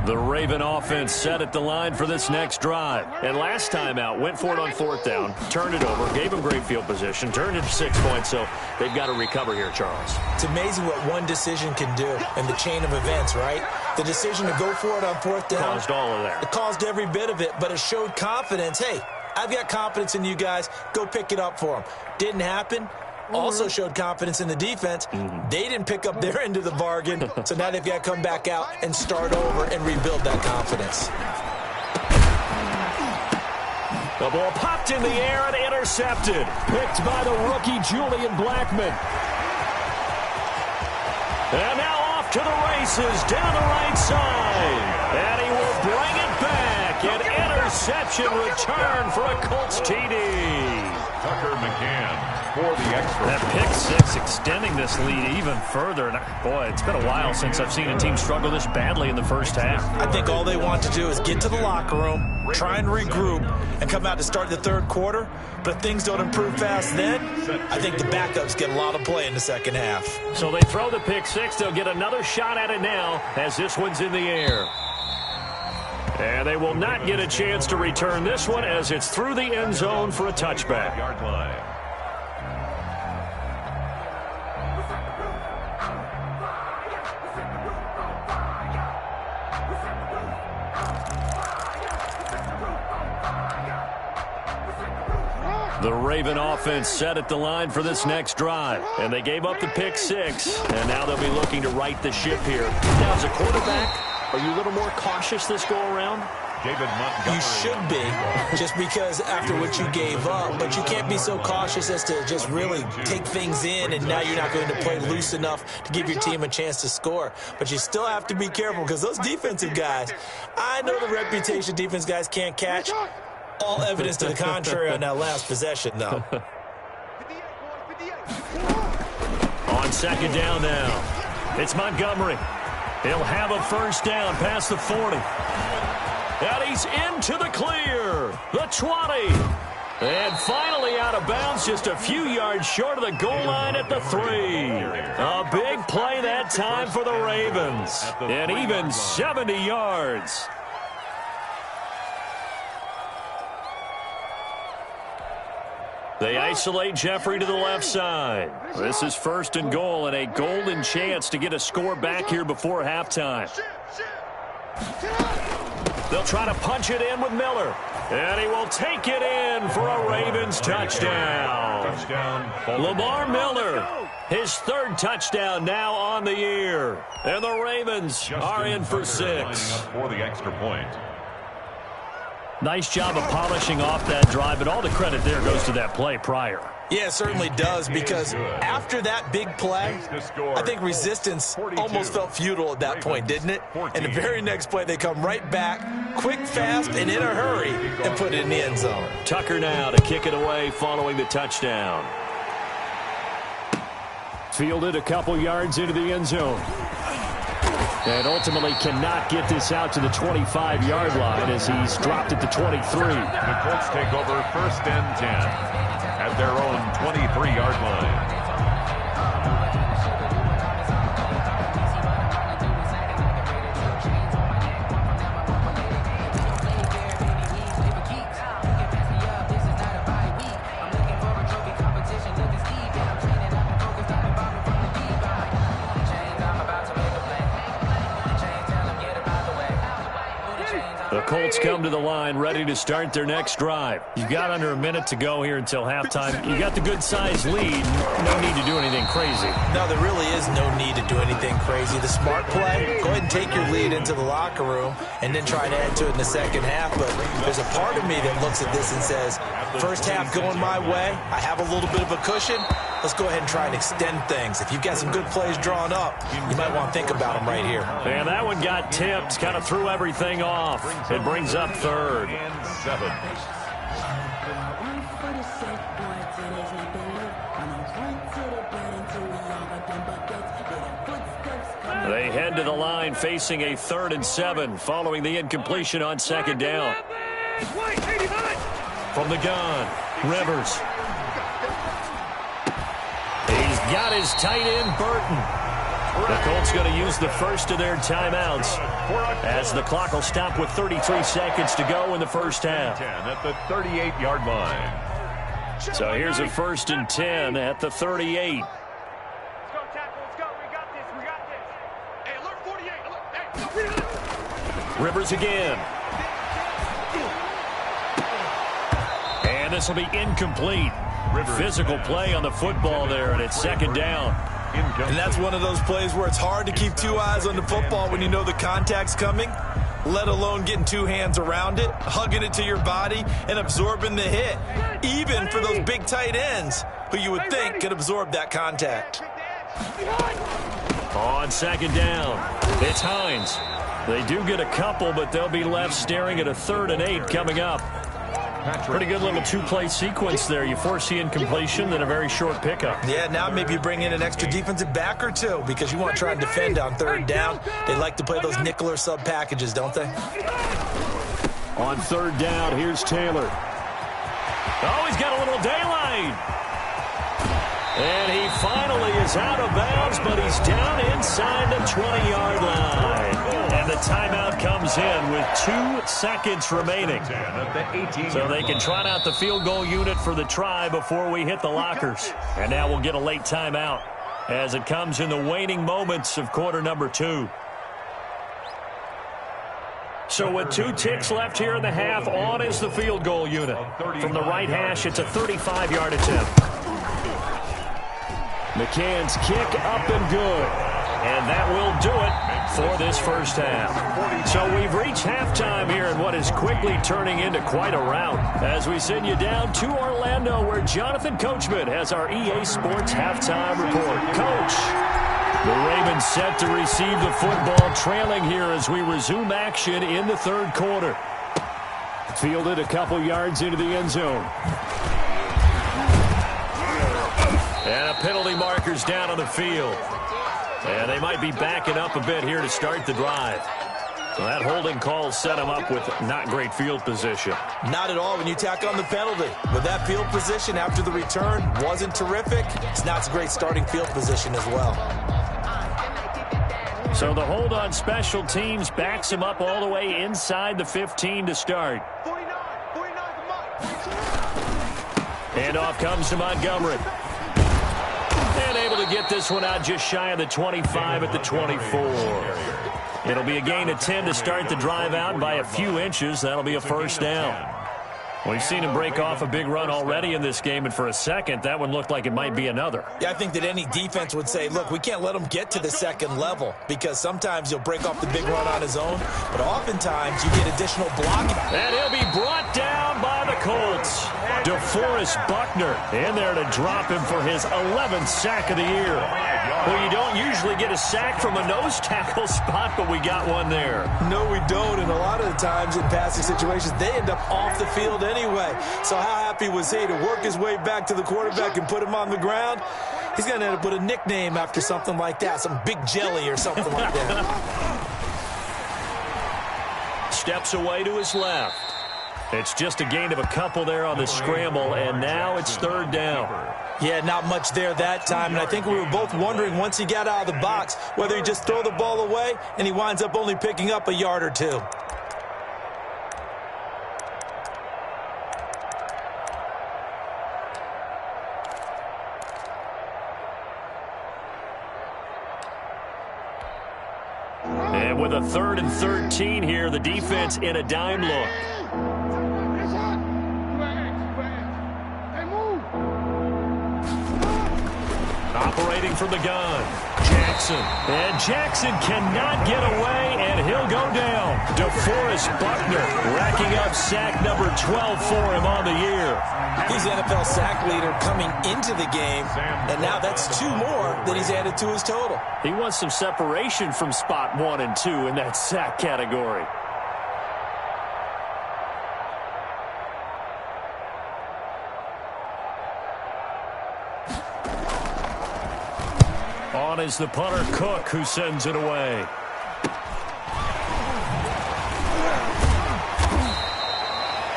Speaker 1: The Raven offense set at the line for this next drive. And last time out, went for it on 4th down, turned it over, gave them great field position, turned it to 6 points, so they've got to recover here, Charles.
Speaker 2: It's amazing what one decision can do in the chain of events, right? The decision to go for it on 4th down.
Speaker 1: Caused all of that.
Speaker 2: It caused every bit of it, but it showed confidence. Hey, I've got confidence in you guys. Go pick it up for them. Didn't happen. Also showed confidence in the defense. They didn't pick up their end of the bargain, so now they've got to come back out and start over and rebuild that confidence.
Speaker 1: The ball popped in the air and intercepted. Picked by the rookie Julian Blackmon. And now off to the races down the right side. And he will bring it back. An interception return for a Colts TD.
Speaker 3: Tucker McCann for the extra.
Speaker 1: That pick 6 extending this lead even further. And boy, it's been a while since I've seen a team struggle this badly in the first half.
Speaker 2: I think all they want to do is get to the locker room, try and regroup, and come out to start the 3rd quarter. But if things don't improve fast then, I think the backups get a lot of play in the 2nd half.
Speaker 1: So they throw the pick 6. They'll get another shot at it now as this one's in the air. And they will not get a chance to return this one as it's through the end zone for a touchback.
Speaker 3: Yard line.
Speaker 1: The Raven offense set at the line for this next drive. And they gave up the pick 6. And now they'll be looking to right the ship here. Now as a quarterback, Are you a little more cautious this go-around?
Speaker 3: David Montgomery.
Speaker 2: You should be, just because after what you gave up, but you can't be so cautious as to just really take things in, and now you're not going to play loose enough to give your team a chance to score. But you still have to be careful, because those defensive guys, I know the reputation defense guys can't catch. All evidence to the contrary on that last possession, though.
Speaker 1: On second down now, it's Montgomery. He'll have a first down past the 40. And he's into the clear. The 20. And finally out of bounds, just a few yards short of the goal line at the 3. A big play that time for the Ravens. And even 70 yards. They isolate Jeffrey to the left side. This is first and goal and a golden chance to get a score back here before halftime. They'll try to punch it in with Miller. And he will take it in for a Ravens touchdown. Lamar Miller, his third touchdown now on the year. And the Ravens are in for 6.
Speaker 3: For the extra point.
Speaker 1: Nice job of polishing off that drive, but all the credit there goes to that play prior.
Speaker 2: Yeah, it certainly does, because after that big play, I think resistance almost felt futile at that point, didn't it? And the very next play, they come right back, quick, fast, and in a hurry, and put it in the end zone.
Speaker 1: Tucker now to kick it away following the touchdown. Fielded a couple yards into the end zone. And ultimately cannot get this out to the 25-yard line as he's dropped at the 23.
Speaker 3: The Colts take over first and 10 at their own 23-yard line.
Speaker 1: The Colts come to the line ready to start their next drive. You've got under a minute to go here until halftime. You got the good-sized lead. No need to do anything crazy.
Speaker 2: No, there really is no need to do anything crazy. The smart play, go ahead and take your lead into the locker room and then try to add to it in the second half. But there's a part of me that looks at this and says, first half going my way, I have a little bit of a cushion. Let's go ahead and try and extend things. If you've got some good plays drawn up, you might want to think about them right here.
Speaker 1: And that one got tipped, kind of threw everything off. It brings up third.
Speaker 3: And 7.
Speaker 1: They head to the line facing a 3rd and 7 following the incompletion on second down. From the gun, Rivers. He's got his tight end, Burton. The Colts going to use the first of their timeouts as the clock will stop with 33 seconds to go in the first half.
Speaker 3: 10 at the 38-yard line.
Speaker 1: So here's a 1st and 10 at the 38.
Speaker 6: Let's go, tackle. Let's go. We got this. We got this. Hey, alert 48. Alert. Hey,
Speaker 1: Rivers again. And this will be incomplete. Physical play on the football there, and it's second down.
Speaker 2: And that's one of those plays where it's hard to keep two eyes on the football when you know the contact's coming, let alone getting two hands around it, hugging it to your body, and absorbing the hit, even for those big tight ends who you would think could absorb that contact.
Speaker 1: On second down, it's Hines. They do get a couple, but they'll be left staring at a 3rd and 8 coming up. Pretty good little two-play sequence there. You force the incompletion, then a very short pickup.
Speaker 2: Yeah, now maybe you bring in an extra defensive back or two because you want to try and defend on 3rd down. They like to play those nickel or sub packages, don't they?
Speaker 1: On 3rd down, here's Taylor. Oh, he's got a little daylight. And he finally is out of bounds, but he's down inside the 20-yard line. And the timeout comes in with 2 seconds remaining. So they can trot out the field goal unit for the try before we hit the lockers. And now we'll get a late timeout as it comes in the waning moments of quarter number 2. So with 2 ticks left here in the half, on is the field goal unit. From the right hash, it's a 35-yard attempt. McCann's kick up and good. And that will do it for this first half. So we've reached halftime here in what is quickly turning into quite a rout as we send you down to Orlando where Jonathan Coachman has our EA Sports halftime report. Coach, the Ravens set to receive the football, trailing here as we resume action in the third quarter. Fielded a couple yards into the end zone. And a penalty marker's down on the field. And they might be backing up a bit here to start the drive. So that holding call set them up with not great field position.
Speaker 2: Not at all when you tack on the penalty. But that field position after the return wasn't terrific. It's not a great starting field position as well.
Speaker 1: So the hold on special teams backs him up all the way inside the 15 to start. And off comes to Montgomery. And able to get this one out just shy of the 25 at the 24. It'll be a gain of 10 to start the drive out by a few inches. That'll be a first down. We've seen him break off a big run already in this game, and for a second, that one looked like it might be another.
Speaker 2: Yeah, I think that any defense would say, look, we can't let him get to the second level because sometimes he'll break off the big run on his own, but oftentimes you get additional blocking.
Speaker 1: And he'll be brought down by the Colts. DeForest Buckner in there to drop him for his 11th sack of the year. Well, you don't usually get a sack from a nose tackle spot, but we got one there.
Speaker 2: No, we don't, and a lot of the times in passing situations, they end up off the field anyway. So how happy was he to work his way back to the quarterback and put him on the ground? He's going to end up with a nickname after something like that, some Big Jelly or something like that.
Speaker 1: Steps away to his left. It's just a gain of a couple there on the scramble, and now it's third down.
Speaker 2: Yeah, not much there that time, and I think we were both wondering once he got out of the box whether he just throw the ball away and he winds up only picking up a yard or two.
Speaker 1: And with a 3rd and 13 here, the defense in a dime look. Operating from the gun, Jackson. And Jackson cannot get away, and he'll go down. DeForest Buckner racking up sack number 12 for him on the year.
Speaker 2: He's the NFL sack leader coming into the game, and now that's 2 more that he's added to his total.
Speaker 1: He wants some separation from spot 1 and 2 in that sack category. On is the punter Cook, who sends it away.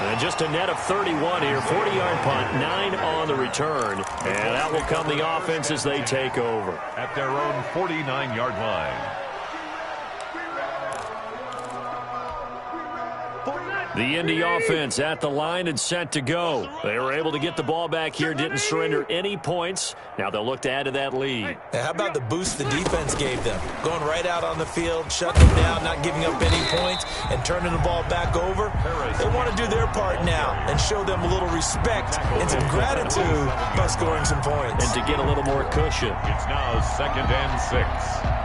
Speaker 1: And just a net of 31 here, 40-yard punt, 9 on the return. And that will come the offense as they take over.
Speaker 3: At their own 49-yard line.
Speaker 1: The Indy offense at the line and set to go. They were able to get the ball back here, didn't surrender any points. Now they'll look to add to that lead.
Speaker 2: Now, how about the boost the defense gave them? Going right out on the field, shutting them down, not giving up any points, and turning the ball back over. They want to do their part now and show them a little respect and some gratitude by scoring some points.
Speaker 1: And to get a little more cushion.
Speaker 3: It's now 2nd and 6.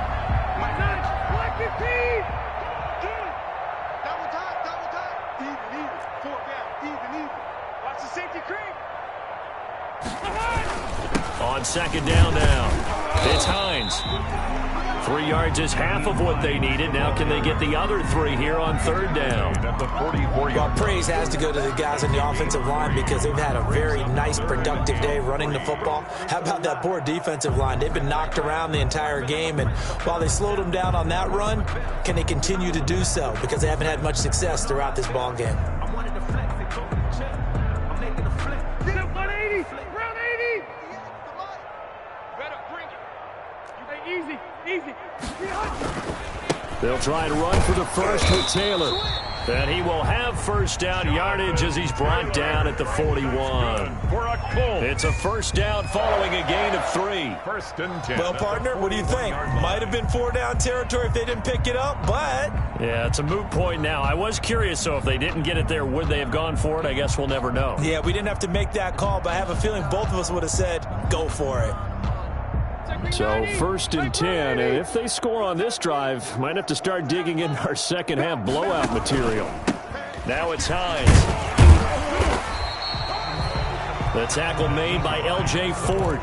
Speaker 1: On 2nd down now, it's Hines. 3 yards is half of what they needed. Now can they get the other 3 here on 3rd down?
Speaker 2: Well, praise has to go to the guys on the offensive line because they've had a very nice, productive day running the football. How about that poor defensive line? They've been knocked around the entire game, and while they slowed them down on that run, can they continue to do so? Because they haven't had much success throughout this ball game.
Speaker 1: They'll try and run for the first with Taylor. And he will have first down yardage as he's brought down at the 41. It's a first down following a gain of 3.
Speaker 3: 1st and 10.
Speaker 2: Well, partner, what do you think? Might have been 4-down territory if they didn't pick it up, but...
Speaker 1: Yeah, it's a moot point now. I was curious, so if they didn't get it there, would they have gone for it? I guess we'll never know.
Speaker 2: Yeah, we didn't have to make that call, but I have a feeling both of us would have said, go for it.
Speaker 1: So 1st and 10, and if they score on this drive, might have to start digging in our second half blowout material. Now it's Hines. The tackle made by L.J. Ford.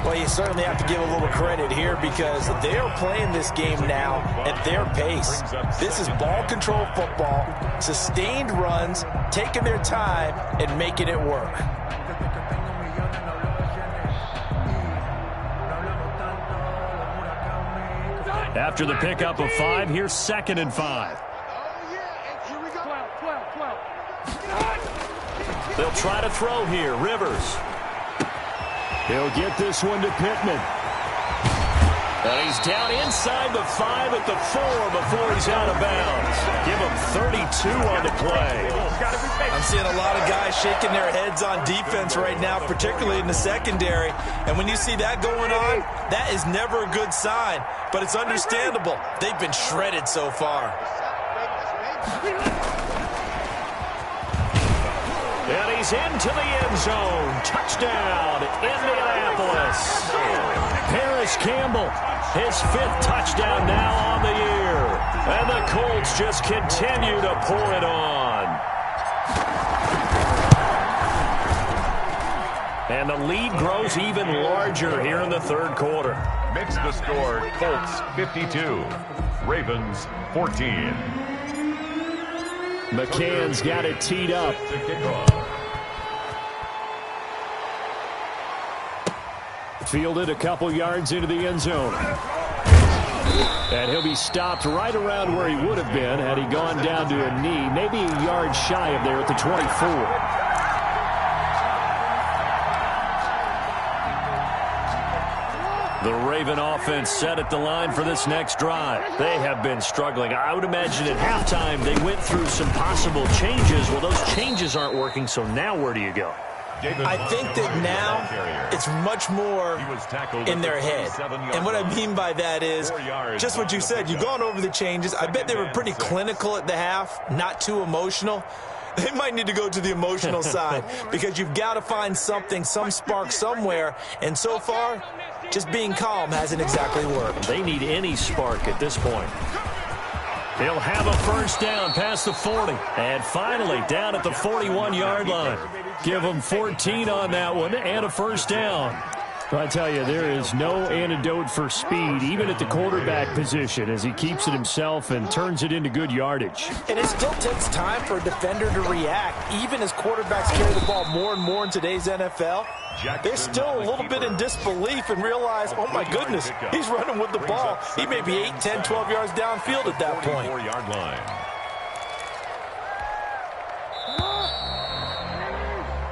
Speaker 2: Well, you certainly have to give a little credit here because they are playing this game now at their pace. This is ball control football, sustained runs, taking their time, and making it work.
Speaker 1: After the pickup of 5, here's 2nd and 5. They'll try to throw here. Rivers. He'll get this one to Pittman. And he's down inside the 5 at the 4 before he's out of bounds. Give him 32 on the play.
Speaker 2: I'm seeing a lot of guys shaking their heads on defense right now, particularly in the secondary. And when you see that going on, that is never a good sign. But it's understandable. They've been shredded so far.
Speaker 1: And he's into the end zone. Touchdown, Indianapolis. Paris Campbell, his 5th touchdown now on the year. And the Colts just continue to pour it on. And the lead grows even larger here in the 3rd quarter.
Speaker 3: Makes the score Colts 52, Ravens 14.
Speaker 1: McCann's got it teed up. Fielded a couple yards into the end zone. And he'll be stopped right around where he would have been had he gone down to a knee, maybe a yard shy of there at the 24. The Raven offense set at the line for this next drive. They have been struggling. I would imagine at halftime they went through some possible changes. Well, those changes aren't working, so now where do you go?
Speaker 2: I think that now it's much more in their head. And what I mean by that is just what you said. You've gone over the changes. I bet they were pretty clinical at the half, not too emotional. They might need to go to the emotional side because you've got to find something, some spark somewhere. And so far, just being calm hasn't exactly worked.
Speaker 1: They need any spark at this point. He'll have a 1st down past the 40. And finally, down at the 41-yard line. Give them 14 on that one and a 1st down. I tell you, there is no antidote for speed, even at the quarterback position, as he keeps it himself and turns it into good yardage.
Speaker 2: And it still takes time for a defender to react, even as quarterbacks carry the ball more and more in today's NFL. They're still a little bit in disbelief and realize, oh my goodness, he's running with the ball. He may be 8, 10, 12 yards downfield at that point.
Speaker 3: 44-yard line.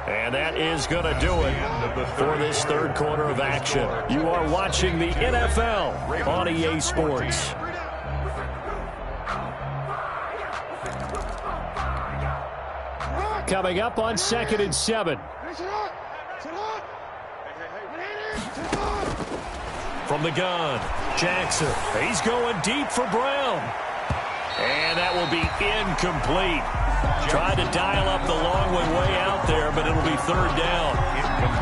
Speaker 1: And that is going to do it for this 3rd quarter of action. You are watching the NFL on EA Sports. Coming up on 2nd and 7. From the gun, Jackson. He's going deep for Brown. And that will be incomplete. Tried to dial up the long one way out there, but it'll be 3rd down.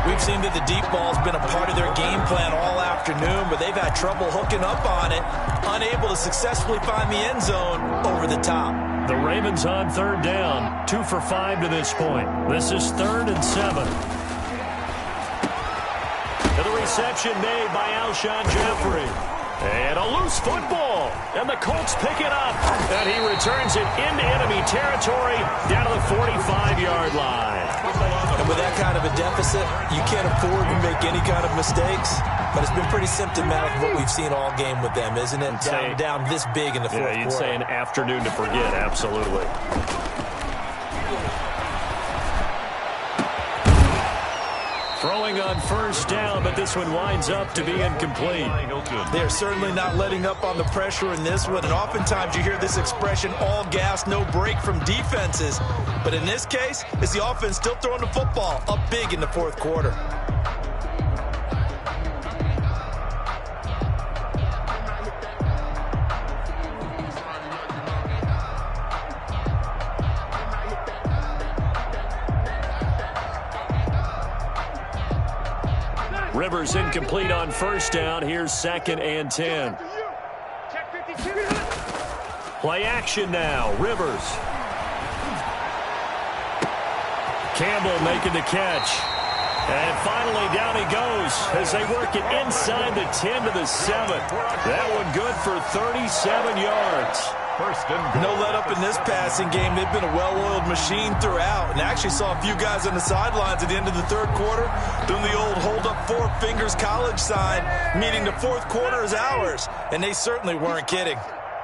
Speaker 2: We've seen that the deep ball's been a part of their game plan all afternoon, but they've had trouble hooking up on it, unable to successfully find the end zone over the top.
Speaker 1: The Ravens on 3rd down, 2 for 5 to this point. This is 3rd and 7. To the reception made by Alshon Jeffrey. And a loose football. And the Colts pick it up. And he returns it into enemy territory down to the 45-yard line.
Speaker 2: And with that kind of a deficit, you can't afford to make any kind of mistakes. But it's been pretty symptomatic of what we've seen all game with them, isn't it? Down this big in the 4th quarter.
Speaker 1: Yeah, you'd say an afternoon to forget, absolutely. Throwing on 1st down, but this one winds up to be incomplete.
Speaker 2: They're certainly not letting up on the pressure in this one, and oftentimes you hear this expression, all gas, no break from defenses. But in this case, it's the offense still throwing the football up big in the 4th quarter.
Speaker 1: Rivers incomplete on first down. Here's 2nd and 10. Play action now. Rivers. Campbell making the catch. And finally down he goes as they work it inside the 10 to the 7. That one good for 37 yards.
Speaker 3: First and goal.
Speaker 2: No let up in this passing game. They've been a well-oiled machine throughout. And actually saw a few guys on the sidelines at the end of the third quarter doing the old hold up 4 fingers college sign, meaning the fourth quarter is ours. And they certainly weren't kidding.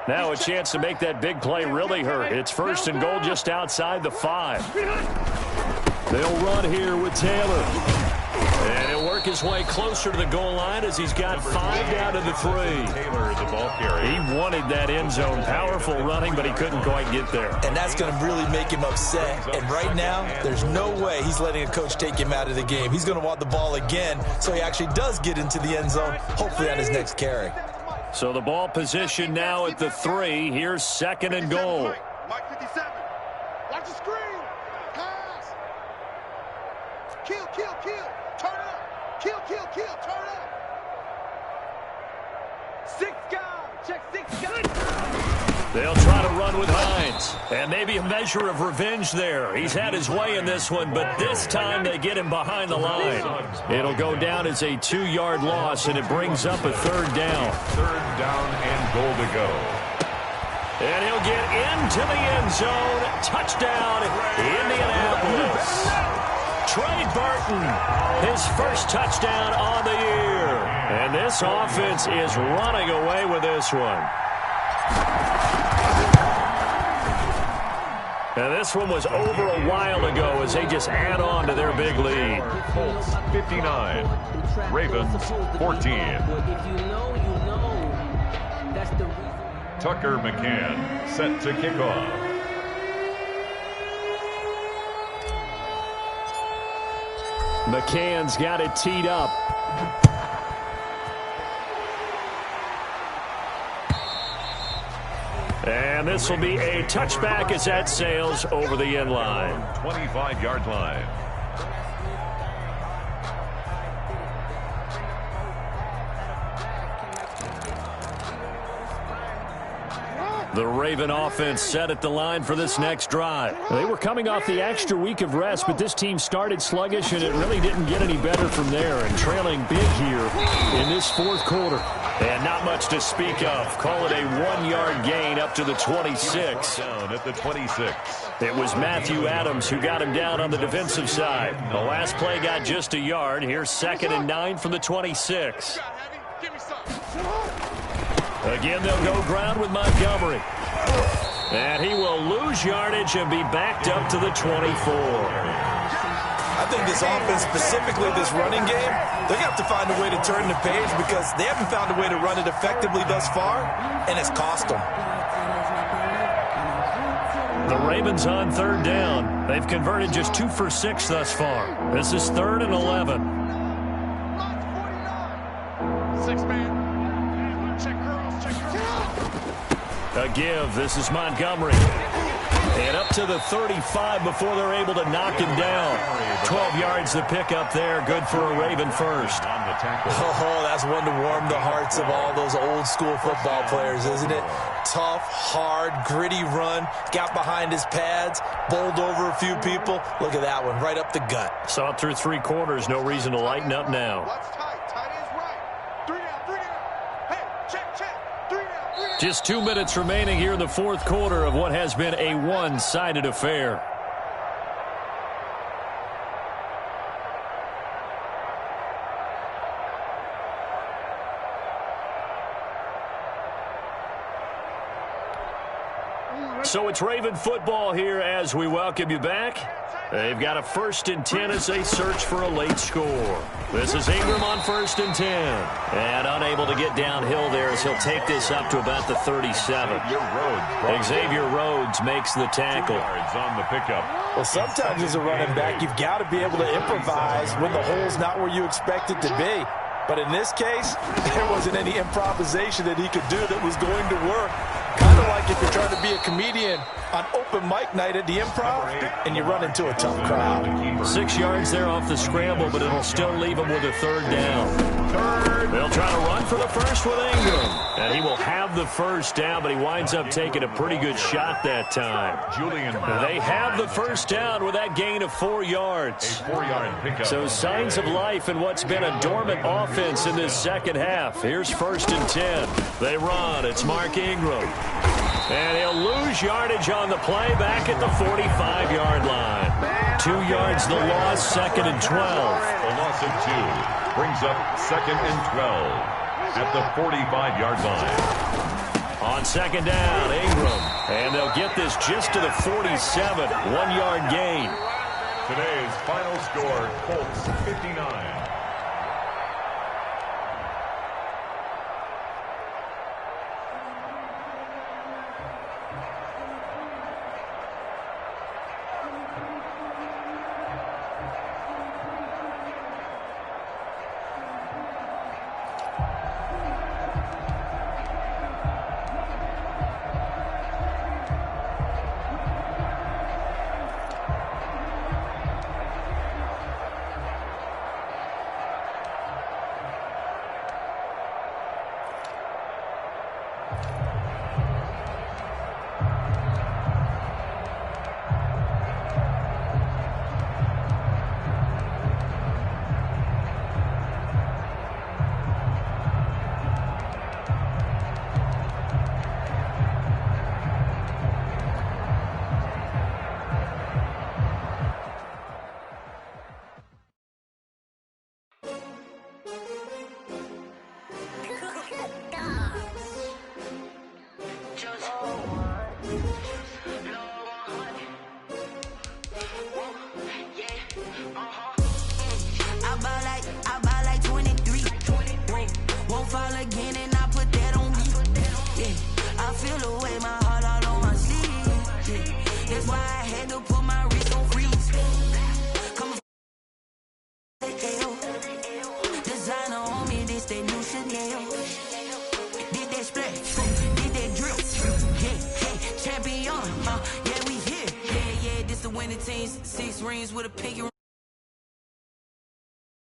Speaker 1: Now a chance to make that big play really hurt. It's first and goal just outside the 5. They'll run here with Taylor. And he'll work his way closer to the goal line as he's got 5 down to the 3.
Speaker 3: Taylor, the ball carrier.
Speaker 1: He wanted that end zone. Powerful running, but he couldn't quite get there.
Speaker 2: And that's going to really make him upset. And right now, there's no way he's letting a coach take him out of the game. He's going to want the ball again, so he actually does get into the end zone, hopefully on his next carry.
Speaker 1: So the ball position now at the 3. Here's 2nd and goal.
Speaker 6: Mike 57. Watch the screen. Pass. Kill. Turn up. Kill. Turn up. 6 guys. Check 6 guys.
Speaker 1: They'll try to run with Hines. And maybe a measure of revenge there. He's had his way in this one, but this time they get him behind the line. It'll go down as a 2-yard loss, and it brings up a 3rd down.
Speaker 3: 3rd down and goal to go.
Speaker 1: And he'll get into the end zone. Touchdown, Indianapolis. Trey Burton, his first touchdown on the year. And this offense is running away with this one. And this one was over a while ago as they just add on to their big lead.
Speaker 3: Colts 59, Ravens 14. Tucker McCann set to kick off.
Speaker 1: McCann's got it teed up. And this will be a touchback as that sails over the end line.
Speaker 3: 25-yard line.
Speaker 1: The Raven offense set at the line for this next drive. They were coming off the extra week of rest, but this team started sluggish, and it really didn't get any better from there, and trailing big here in this 4th quarter. And not much to speak of. Call it a 1-yard gain up to the 26.
Speaker 3: Down at the 26.
Speaker 1: It was Matthew Adams who got him down on the defensive side. The last play got just a yard. Here's 2nd and 9 from the 26. Again, they'll go ground with Montgomery. And he will lose yardage and be backed up to the 24.
Speaker 2: I think this offense, specifically this running game, they're going to have to find a way to turn the page because they haven't found a way to run it effectively thus far, and it's cost them.
Speaker 1: The Ravens on 3rd down. They've converted just 2 for 6 thus far. This is 3rd and 11.
Speaker 6: 6-man. Check girls.
Speaker 1: A give. This is Montgomery. And up to the 35 before they're able to knock him down. 12 yards to pick up there. Good for a Raven first.
Speaker 2: Oh, that's one to warm the hearts of all those old school football players, isn't it? Tough, hard, gritty run. Got behind his pads. Bowled over a few people. Look at that one. Right up the gut.
Speaker 1: Saw it through 3 quarters. No reason to lighten up now. Just 2 minutes remaining here in the 4th quarter of what has been a one-sided affair. So it's Raven football here as we welcome you back. They've got a 1st and 10 as they search for a late score. This is Ingram on 1st and 10. And unable to get downhill there as he'll take this up to about the 37. Xavier Rhodes makes the tackle.
Speaker 3: On the pickup.
Speaker 2: Well, sometimes as a running back, you've got to be able to improvise when the hole's not where you expect it to be. But in this case, there wasn't any improvisation that he could do that was going to work. Kind of like if you're trying to be a comedian on open mic night at the Improv, and you run into a tough crowd.
Speaker 1: 6 yards there off the scramble, but it'll still leave him with a third down. They'll try to run for the first with Ingram. And he will have the first down, but he winds up taking a pretty good shot that time. They have the first down with that gain of 4 yards.
Speaker 3: A 4-yard pickup.
Speaker 1: So signs of life in what's been a dormant offense in this second half. Here's 1st and 10. They run. It's Mark Ingram. And he'll lose yardage on the play back at the 45-yard line. 2 yards the loss, 2nd and 12.
Speaker 3: A loss of 2 brings up 2nd and 12 at the 45-yard line.
Speaker 1: On 2nd down, Ingram. And they'll get this just to the 47. 1-yard gain.
Speaker 3: Today's final score, Colts 59.
Speaker 5: Winning teams, 6 rings with a pinky ring.